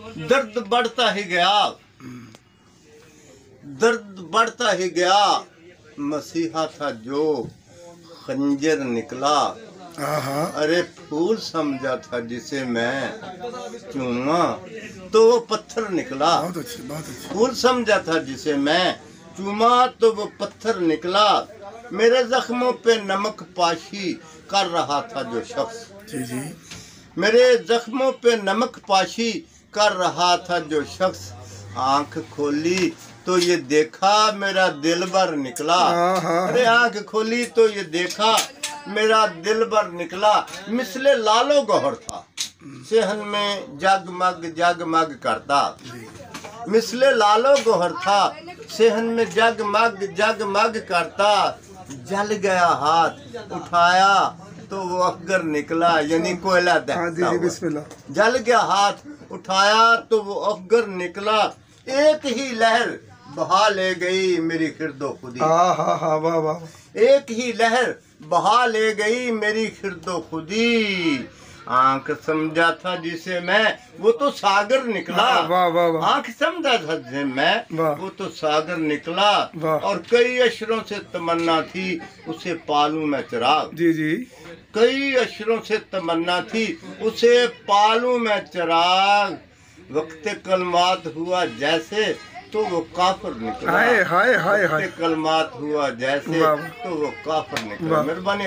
दर्द बढ़ता ही गया, दर्द बढ़ता ही गया। मसीहा था जो खंजर निकला। अरे फूल समझा था जिसे मैं चूमा तो वो पत्थर निकला। बहुत अच्छी। फूल समझा था जिसे मैं चूमा तो वो पत्थर निकला। मेरे जख्मों पे नमक पाशी कर रहा था जो शख्स, जी जी, मेरे जख्मों पे नमक पाशी कर रहा था जो शख्स। आंख खोली तो ये देखा मेरा दिलबर निकला। अरे आंख खोली तो ये देखा मेरा दिलबर निकला। मिसले लालो गौहर था, सेहन में जगमग जगमग करता। मिसले लालो गौहर था, सेहन में जगमग जगमग करता। जल गया हाथ उठाया तो वो अफगर निकला, यानी कोयला दहकता हुआ। जल गया हाथ उठाया तो वो अफगर निकला। एक ही लहर बहा ले गई मेरी खिरदो खुदी। वाह वाह। एक ही लहर बहा ले गई मेरी खिरदो खुदी। आंख समझा था जिसे मैं वो तो सागर निकला। आंख समझा था जिसे मैं वो तो सागर निकला। और कई अशरों से तमन्ना थी उसे पालूं मैं चिराग। जी जी, कई अशरों से तमन्ना थी उसे पालूं मैं चिराग। वक्त कलमात हुआ जैसे तो वो काफिर निकला। हाय हाय हाय हाय, वक्त कलमात हुआ जैसे तो वो काफिर निकला। मेहरबानी।